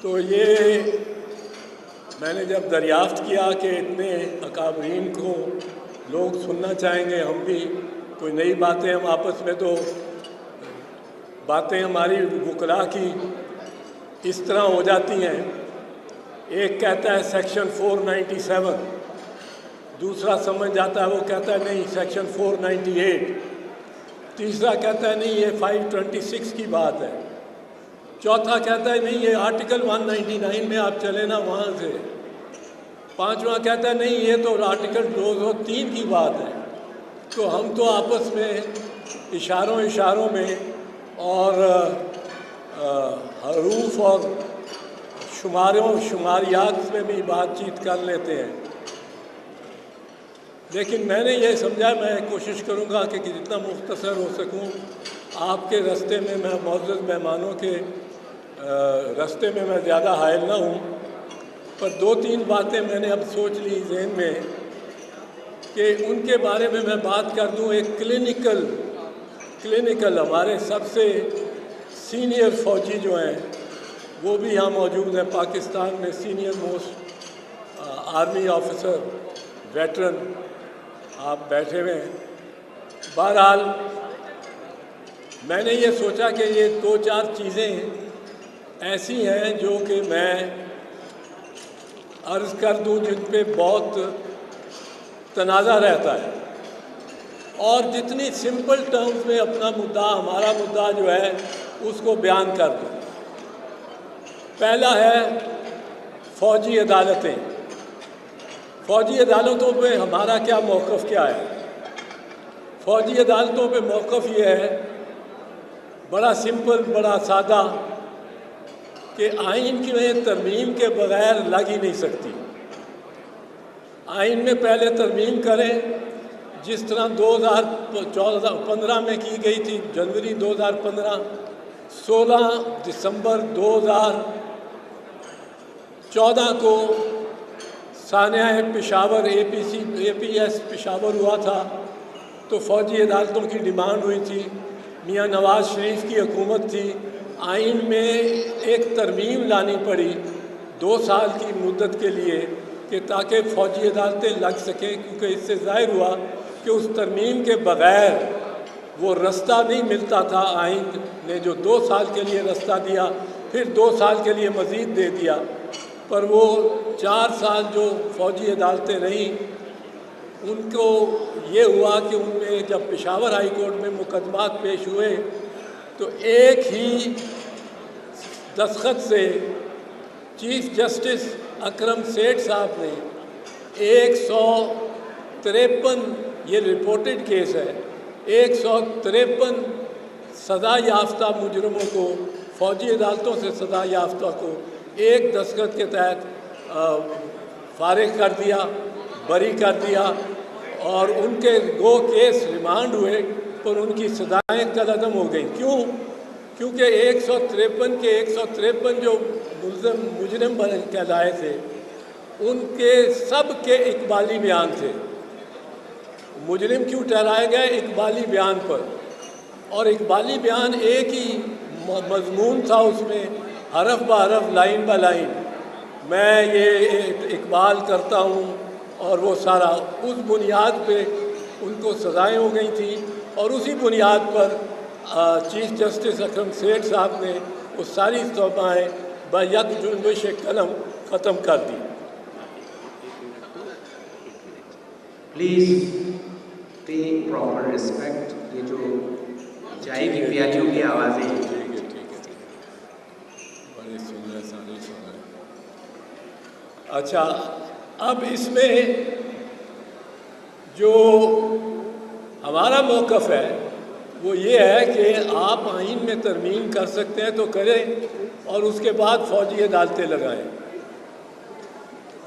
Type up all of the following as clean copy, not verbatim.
تو یہ میں نے جب دریافت کیا کہ اتنے اکابرین کو لوگ سننا چاہیں گے، ہم بھی کوئی نئی باتیں، ہم آپس میں تو باتیں ہماری وکلاء کی اس طرح ہو جاتی ہیں، ایک کہتا ہے سیکشن 497، دوسرا سمجھ جاتا ہے وہ کہتا ہے نہیں سیکشن 498، تیسرا کہتا ہے نہیں یہ 526 کی بات ہے، چوتھا کہتا ہے نہیں یہ آرٹیکل 199 میں آپ چلیں نا وہاں سے، پانچواں کہتا ہے نہیں یہ تو آرٹیکل 203 کی بات ہے۔ تو ہم تو آپس میں اشاروں میں اور حروف اور شماریات میں بھی بات چیت کر لیتے ہیں، لیکن میں نے یہ سمجھا میں کوشش کروں گا کہ جتنا مختصر ہو سکوں آپ کے رستے میں، میں معزز مہمانوں کے رستے میں میں زیادہ حائل نہ ہوں، پر دو تین باتیں میں نے اب سوچ لی ذہن میں کہ ان کے بارے میں بات کر دوں۔ ایک کلینکل ہمارے سب سے سینئر فوجی جو ہیں وہ بھی یہاں موجود ہیں، پاکستان میں senior most army officer veteran آپ بیٹھے ہوئے ہیں۔ بہرحال میں نے یہ سوچا کہ یہ دو چار چیزیں ایسی ہیں جو کہ میں عرض کر دوں جن پہ بہت تنازع رہتا ہے، اور جتنی سمپل ٹرمز میں اپنا مدعا، ہمارا مدعا جو ہے اس کو بیان کر دوں۔ پہلا ہے فوجی عدالتیں۔ فوجی عدالتوں پہ ہمارا کیا موقف کیا ہے؟ فوجی عدالتوں پہ موقف یہ ہے بڑا سمپل، بڑا سادہ، کہ آئین کی ترمیم کے بغیر لگ ہی نہیں سکتی۔ آئین میں پہلے ترمیم کریں، جس طرح 2015 میں کی گئی تھی، جنوری 2015، 16 دسمبر 2014 کو سانحہ پشاور اے پی ایس پشاور ہوا تھا، تو فوجی عدالتوں کی ڈیمانڈ ہوئی تھی، میاں نواز شریف کی حکومت تھی، آئین میں ایک ترمیم لانی پڑی 2 سال کی مدت کے لیے کہ تاکہ فوجی عدالتیں لگ سکیں، کیونکہ اس سے ظاہر ہوا کہ اس ترمیم کے بغیر وہ رستہ نہیں ملتا تھا۔ آئین نے جو 2 سال کے لیے رستہ دیا، پھر 2 سال کے لیے مزید دے دیا، پر وہ 4 سال جو فوجی عدالتیں رہیں ان کو یہ ہوا کہ ان میں جب پشاور ہائی کورٹ میں مقدمات پیش ہوئے تو ایک ہی دستخط سے چیف جسٹس اکرم سیٹھ صاحب نے 153، یہ رپورٹڈ کیس ہے، 153 سزا یافتہ مجرموں کو، فوجی عدالتوں سے سزا یافتہ کو ایک دستخط کے تحت فارغ کر دیا، بری کر دیا، اور ان کے 2 کیس ریمانڈ ہوئے پر ان کی سزائیں قدم ہو گئیں۔ کیوں؟ کیونکہ 153 کے 153 جو مجرم کہلائے تھے ان کے سب کے اقبالی بیان تھے۔ مجرم کیوں ٹھہرائے گئے؟ اقبالی بیان پر، اور اقبالی بیان ایک ہی مضمون تھا، اس میں حرف بہ حرف، لائن بہ لائن میں یہ اقبال کرتا ہوں، اور وہ سارا اس بنیاد پہ ان کو سزائیں ہو گئی تھیں، اور اسی بنیاد پر چیف جسٹس اکرم سیٹھ صاحب نے وہ ساری توبائیں بیک جنبش قلم ختم کر دی۔ Please pay proper respect. یہ جو چائے کی پیالیوں کی آوازیں ہیں، ٹھیک ہے بڑے سن رہے، سارے سن رہے۔ اچھا، اب اس میں جو ہمارا موقف ہے وہ یہ ہے کہ آپ آئین میں ترمیم کر سکتے ہیں تو کریں، اور اس کے بعد فوجی عدالتیں لگائیں،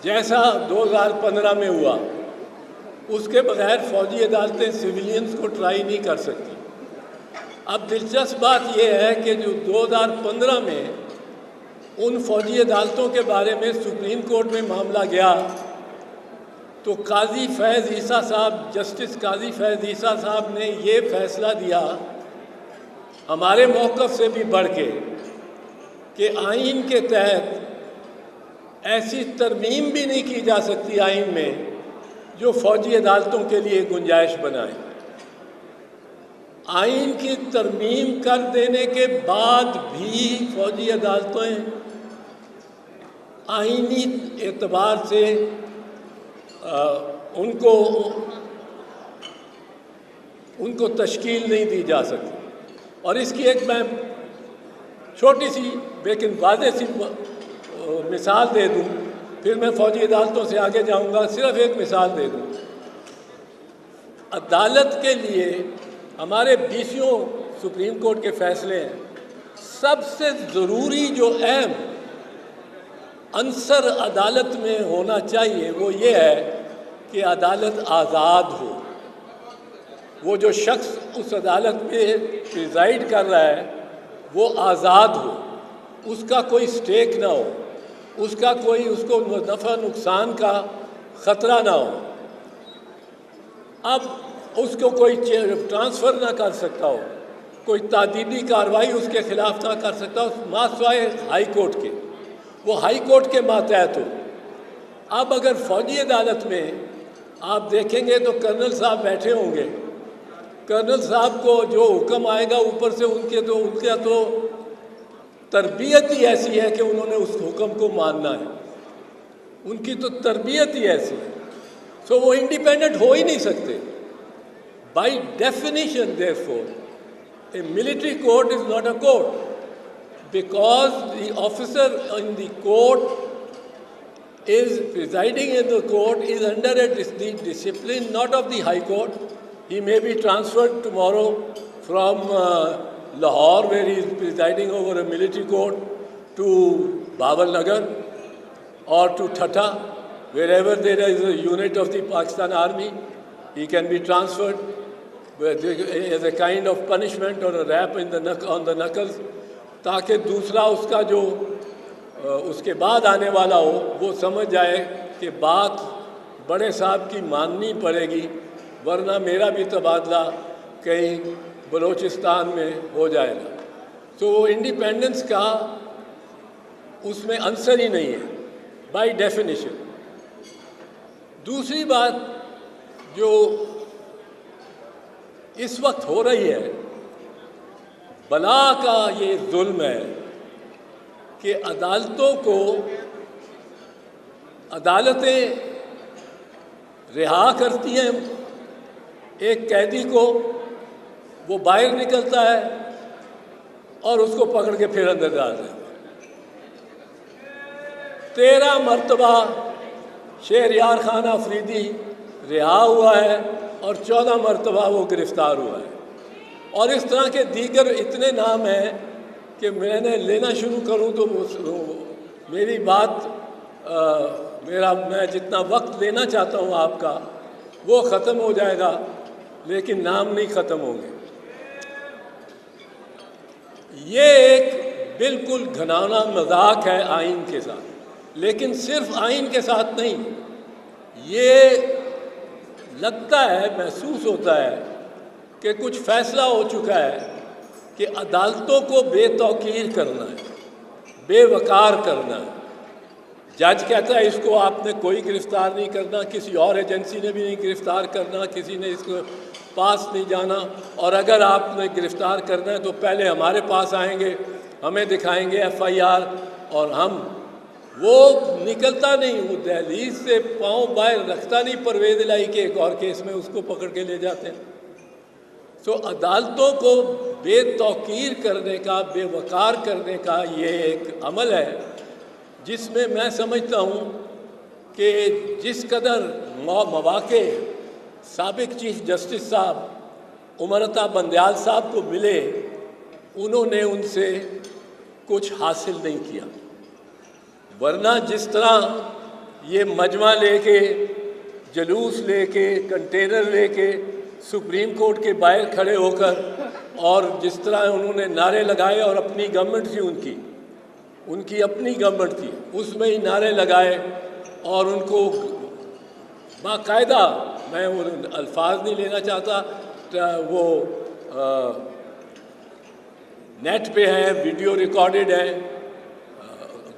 جیسا 2015 میں ہوا۔ اس کے بغیر فوجی عدالتیں سویلینز کو ٹرائی نہیں کر سکتی۔ اب دلچسپ بات یہ ہے کہ جو 2015 میں ان فوجی عدالتوں کے بارے میں سپریم کورٹ میں معاملہ گیا تو قاضی فیض عیسیٰ صاحب، جسٹس قاضی فیض عیسیٰ صاحب نے یہ فیصلہ دیا ہمارے موقف سے بھی بڑھ کے کہ آئین کے تحت ایسی ترمیم بھی نہیں کی جا سکتی آئین میں جو فوجی عدالتوں کے لیے گنجائش بنائے۔ آئین کی ترمیم کر دینے کے بعد بھی فوجی عدالتیں آئینی اعتبار سے ان کو تشکیل نہیں دی جا سکتی۔ اور اس کی ایک میں چھوٹی سی لیکن واضح سی مثال دے دوں، پھر میں فوجی عدالتوں سے آگے جاؤں گا۔ صرف ایک مثال دے دوں، عدالت کے لیے ہمارے 20 سپریم کورٹ کے فیصلے ہیں، سب سے ضروری جو اہم عنصر عدالت میں ہونا چاہیے وہ یہ ہے کہ عدالت آزاد ہو۔ وہ جو شخص اس عدالت میں پریزائڈ کر رہا ہے وہ آزاد ہو، اس کا کوئی سٹیک نہ ہو، اس کو نفع نقصان کا خطرہ نہ ہو۔ اب اس کو کوئی ٹرانسفر نہ کر سکتا ہو، کوئی تعدیبی کارروائی اس کے خلاف نہ کر سکتا ہو ماسوائے ہائی کورٹ کے، وہ ہائی کورٹ کے ماتحت ہو۔ اب اگر فوجی عدالت میں آپ دیکھیں گے تو کرنل صاحب بیٹھے ہوں گے، کرنل صاحب کو جو حکم آئے گا اوپر سے ان کا تو تربیت ہی ایسی ہے کہ انہوں نے اس حکم کو ماننا ہے، ان کی تو تربیت ہی ایسی ہے، سو وہ انڈیپینڈنٹ ہو ہی نہیں سکتے۔ By definition, therefore, a military court is not a court, because the officer in the court is presiding in the court is under the discipline not of the High Court. He may be transferred tomorrow from Lahore, where he is presiding over a military court, to Bawal Nagar or to Thatta, wherever there is a unit of the Pakistan Army. He can be transferred as a kind of punishment or a rap on the knuckles, تاکہ دوسرا اس کا جو اس کے بعد آنے والا ہو وہ سمجھ جائے کہ بات بڑے صاحب کی ماننی پڑے گی، ورنہ میرا بھی تبادلہ کہیں بلوچستان میں ہو جائے گا۔ تو وہ انڈیپینڈنس کا اس میں عنصر ہی نہیں ہے بائی ڈیفینیشن۔ دوسری بات جو اس وقت ہو رہی ہے، بلا کا یہ ظلم ہے کہ عدالتیں رہا کرتی ہیں ایک قیدی کو، وہ باہر نکلتا ہے اور اس کو پکڑ کے پھر اندر ڈال دیتے ہیں۔ 13 مرتبہ شہریار خان آفریدی رہا ہوا ہے اور 14 مرتبہ وہ گرفتار ہوا ہے، اور اس طرح کے دیگر اتنے نام ہیں کہ میں نے لینا شروع کروں تو میری بات میں جتنا وقت لینا چاہتا ہوں آپ کا وہ ختم ہو جائے گا، لیکن نام نہیں ختم ہوں گے۔ یہ ایک بالکل گھناؤنا مذاق ہے آئین کے ساتھ، لیکن صرف آئین کے ساتھ نہیں، یہ لگتا ہے، محسوس ہوتا ہے کہ کچھ فیصلہ ہو چکا ہے کہ عدالتوں کو بے توقیر کرنا ہے، بے وقار کرنا ہے۔ جج کہتا ہے اس کو آپ نے کوئی گرفتار نہیں کرنا، کسی اور ایجنسی نے بھی نہیں گرفتار کرنا، کسی نے اس کو پاس نہیں جانا، اور اگر آپ نے گرفتار کرنا ہے تو پہلے ہمارے پاس آئیں گے، ہمیں دکھائیں گے FIR، اور وہ نکلتا نہیں، وہ دہلیز سے پاؤں باہر رکھتا نہیں پرویز الہی کے ایک اور کیس میں، اس کو پکڑ کے لے جاتے ہیں۔ تو عدالتوں کو بے توقیر کرنے کا، بے وقار کرنے کا یہ ایک عمل ہے جس میں میں سمجھتا ہوں کہ جس قدر مواقع سابق چیف جسٹس صاحب امرتا بندیال صاحب کو ملے، انہوں نے ان سے کچھ حاصل نہیں کیا، ورنہ جس طرح یہ مجمع لے کے، جلوس لے کے، کنٹینر لے کے سپریم کورٹ کے باہر کھڑے ہو کر، اور جس طرح انہوں نے نعرے لگائے، اور اپنی گورنمنٹ تھی ان کی اپنی گورنمنٹ تھی، اس میں ہی نعرے لگائے، اور ان کو باقاعدہ، میں وہ الفاظ نہیں لینا چاہتا، وہ نیٹ پہ ہیں، ویڈیو ریکارڈڈ ہے،